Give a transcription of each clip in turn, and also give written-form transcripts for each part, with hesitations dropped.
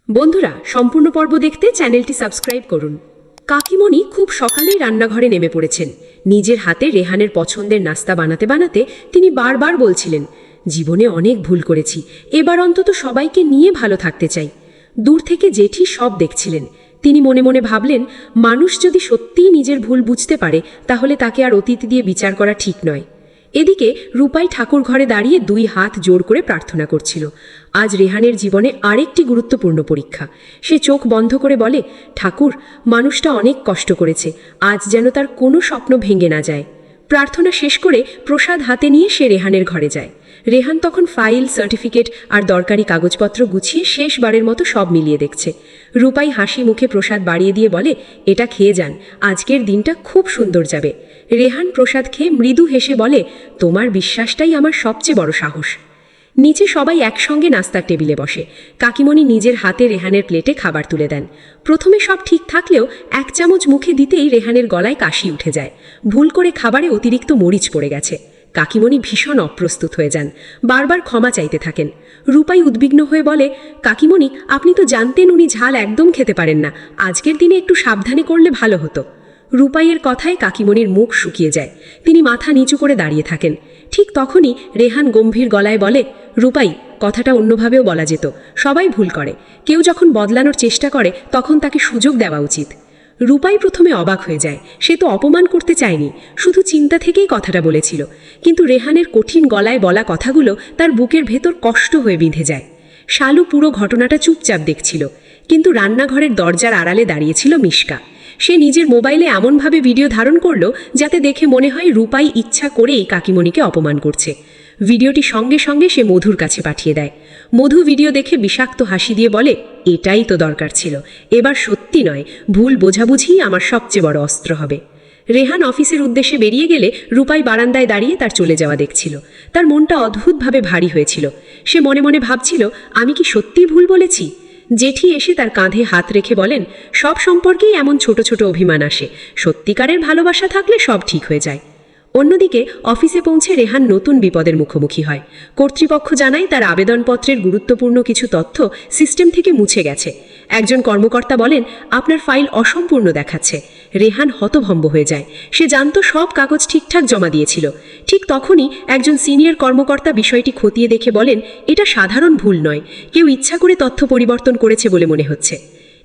বন্ধুরা, সম্পূর্ণ পর্ব দেখতে চ্যানেলটি সাবস্ক্রাইব করুন। কাকিমণি খুব সকালেই রান্নাঘরে নেমে পড়েছেন। নিজের হাতে রেহানের পছন্দের নাস্তা বানাতে বানাতে তিনি বারবার বলছিলেন, জীবনে অনেক ভুল করেছি, এবার অন্তত সবাইকে নিয়ে ভালো থাকতে চাই। দূর থেকে জেঠি সব দেখছিলেন। তিনি মনে মনে ভাবলেন, মানুষ যদি সত্যিই নিজের ভুল বুঝতে পারে তাহলে তাকে আর অতীত দিয়ে বিচার করা ঠিক নয়। এদিকে রূপাই ঠাকুর ঘরে দাঁড়িয়ে দুই হাত জোর করে প্রার্থনা করছিল। আজ রেহানের জীবনে আরেকটি গুরুত্বপূর্ণ পরীক্ষা। সে চোখ বন্ধ করে বলে, ঠাকুর, মানুষটা অনেক কষ্ট করেছে, আজ যেন তার কোনো স্বপ্ন ভেঙে না যায়। প্রার্থনা শেষ করে প্রসাদ হাতে নিয়ে সে রেহানের ঘরে যায়। রেহান তখন ফাইল, সার্টিফিকেট আর দরকারি কাগজপত্র গুছিয়ে শেষবারের মতো সব মিলিয়ে দেখছে। রূপাই হাসি মুখে প্রসাদ বাড়িয়ে দিয়ে বলে, এটা খেয়ে যান, আজকের দিনটা খুব সুন্দর যাবে। রেহান প্রসাদ খেয়ে মৃদু হেসে বলে, তোমার বিশ্বাসটাই আমার সবচেয়ে বড় সাহস। নিচে সবাই একসঙ্গে নাস্তার টেবিলে বসে। কাকিমণি নিজের হাতে রেহানের প্লেটে খাবার তুলে দেন। প্রথমে সব ঠিক থাকলেও এক চামচ মুখে দিতেই রেহানের গলায় কাশি উঠে যায়। ভুল করে খাবারে অতিরিক্ত মরিচ পড়ে গেছে। কাকিমণি ভীষণ অপ্রস্তুত হয়ে যান, বারবার ক্ষমা চাইতে থাকেন। রূপাই উদ্বিগ্ন হয়ে বলে, কাকিমণি, আপনি তো জানতেন উনি ঝাল একদম খেতে পারেন না, আজকের দিনে একটু সাবধানে করলে ভালো হতো। রূপাইয়ের কথায় কাকিমণির মুখ শুকিয়ে যায়। তিনি মাথা নিচু করে দাঁড়িয়ে থাকেন। ঠিক তখনই রেহান গম্ভীর গলায় বলে, রূপাই, কথাটা অন্যভাবেও বলা যেত। সবাই ভুল করে, কেউ যখন বদলানোর চেষ্টা করে তখন তাকে সুযোগ দেওয়া উচিত। রূপাই প্রথমে অবাক হয়ে যায়। সে তো অপমান করতে চায়নি, শুধু চিন্তা থেকেই কথাটা বলেছিল। কিন্তু রেহানের কঠিন গলায় বলা কথাগুলো তার বুকের ভেতর কষ্ট হয়ে বিঁধে যায়। শালু পুরো ঘটনাটা চুপচাপ দেখছিল, কিন্তু রান্নাঘরের দরজার আড়ালে দাঁড়িয়েছিল মিশকা। সে নিজের মোবাইলে এমনভাবে ভিডিও ধারণ করলো যাতে দেখে মনে হয় রূপাই ইচ্ছা করেই কাকিমণিকে অপমান করছে। ভিডিওটি সঙ্গে সঙ্গে সে মধুর কাছে পাঠিয়ে দেয়। মধু ভিডিও দেখে বিষাক্ত হাসি দিয়ে বলে, এটাই তো দরকার ছিল, এবার সত্যি নয়, ভুল বোঝাবুঝিই আমার সবচেয়ে বড় অস্ত্র হবে। রেহান অফিসের উদ্দেশ্যে বেরিয়ে গেলে রূপাই বারান্দায় দাঁড়িয়ে তার চলে যাওয়া দেখছিল। তার মনটা অদ্ভুতভাবে ভারী হয়েছিল। সে মনে মনে ভাবছিল, আমি কি সত্যিই ভুল বলেছি? জেঠি এসে তার কাঁধে হাত রেখে বলেন, সব সম্পর্কেই এমন ছোট ছোট অভিমান আসে, সত্যিকারের ভালোবাসা থাকলে সব ঠিক হয়ে যায়। অন্যদিকে অফিসে পৌঁছে রেহান নতুন বিপদের মুখোমুখি হয়। কর্তৃপক্ষ জানায় তার আবেদনপত্রের গুরুত্বপূর্ণ কিছু তথ্য সিস্টেম থেকে মুছে গেছে। একজন কর্মকর্তা বলেন, আপনার ফাইল অসম্পূর্ণ দেখাচ্ছে। রেহান হতভম্ব হয়ে যায়। সে জানতো সব কাগজ ঠিকঠাক জমা দিয়েছিল। ঠিক তখনই একজন সিনিয়র কর্মকর্তা বিষয়টি খতিয়ে দেখে বলেন, এটা সাধারণ ভুল নয়, কেউ ইচ্ছা করে তথ্য পরিবর্তন করেছে বলে মনে হচ্ছে।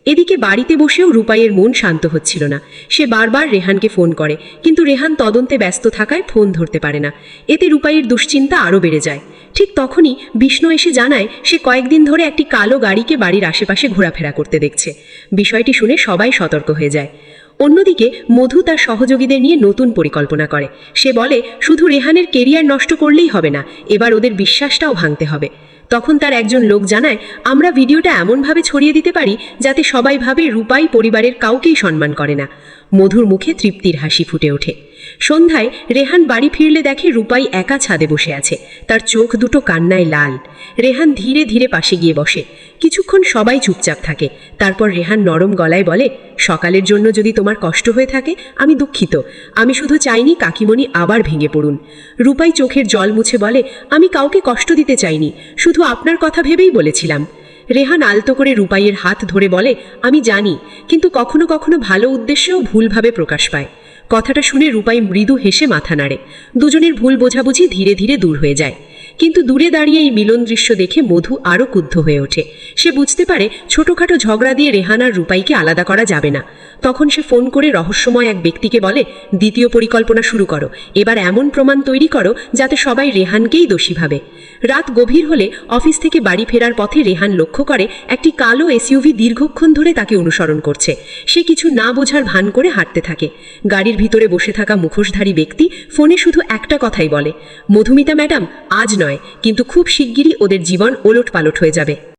এদিকে বাড়িতে বসেও রূপাইয়ের মন শান্ত হচ্ছিল না। সে বারবার রেহানকে ফোন করে, কিন্তু রেহান তদন্তে ব্যস্ত থাকায় ফোন ধরতে পারে না। এতে রূপাইয়ের দুশ্চিন্তা আরও বেড়ে যায়। ঠিক তখনই বিষ্ণু এসে জানায়, সে কয়েকদিন ধরে একটি কালো গাড়িকে বাড়ির আশেপাশে ঘোরাফেরা করতে দেখছে। বিষয়টি শুনে সবাই সতর্ক হয়ে যায়। অন্যদিকে মধু তার সহযোগীদের নিয়ে নতুন পরিকল্পনা করে। সে বলে, শুধু রেহানের কেরিয়ার নষ্ট করলেই হবে না, এবার ওদের বিশ্বাসটাও ভাঙতে হবে। তখন তার একজন লোক জানায়, আমরা ভিডিওটা এমনভাবে ছড়িয়ে দিতে পারি যাতে সবাই ভাবে রূপাই পরিবারের কাউকেই সম্মান করে না। মধুর মুখে তৃপ্তির হাসি ফুটে ওঠে। সন্ধ্যায় রেহান বাড়ি ফিরলে দেখে রূপাই একা ছাদে বসে আছে। তার চোখ দুটো কান্নায় লাল। রেহান ধীরে ধীরে পাশে গিয়ে বসে। কিছুক্ষণ সবাই চুপচাপ থাকে। তারপর রেহান নরম গলায় বলে, সকালের জন্য যদি তোমার কষ্ট হয়ে থাকে আমি দুঃখিত, আমি শুধু চাইনি কাকিমণি আবার ভেঙে পড়ুন। রূপাই চোখের জল মুছে বলে, আমি কাউকে কষ্ট দিতে চাইনি, শুধু আপনার কথা ভেবেই বলেছিলাম। রেহান আলতো করে রূপাইয়ের হাত ধরে বলে, আমি জানি, কিন্তু কখনো কখনো ভালো উদ্দেশ্যেও ভুলভাবে প্রকাশ পায়। কথাটা শুনে রূপাই মৃদু হেসে মাথা নাড়ে। দুজনের ভুল বোঝাবুঝি ধীরে ধীরে দূর হয়ে যায়। কিন্তু দূরে দাঁড়িয়ে এই মিলন দৃশ্য দেখে মধু আরও ক্রুদ্ধ হয়ে ওঠে। সে বুঝতে পারে ছোটোখাটো ঝগড়া দিয়ে রেহান আর রূপাইকে আলাদা করা যাবে না। তখন সে ফোন করে রহস্যময় এক ব্যক্তিকে বলে, দ্বিতীয় পরিকল্পনা শুরু করো, এবার এমন প্রমাণ তৈরি করো যাতে সবাই রেহানকেই দোষী ভাবে। রাত গভীর হলে অফিস থেকে বাড়ি ফেরার পথে রেহান লক্ষ্য করে একটি কালো এসইউভি দীর্ঘক্ষণ ধরে তাকে অনুসরণ করছে। সে কিছু না বোঝার ভান করে হাঁটতে থাকে। গাড়ির ভিতরে বসে থাকা মুখোশধারী ব্যক্তি ফোনে শুধু একটা কথাই বলে, মধুমিতা ম্যাডাম, আজ নয় কিন্তু খুব শিগগিরই ওদের জীবন ওলট পালট হয়ে যাবে।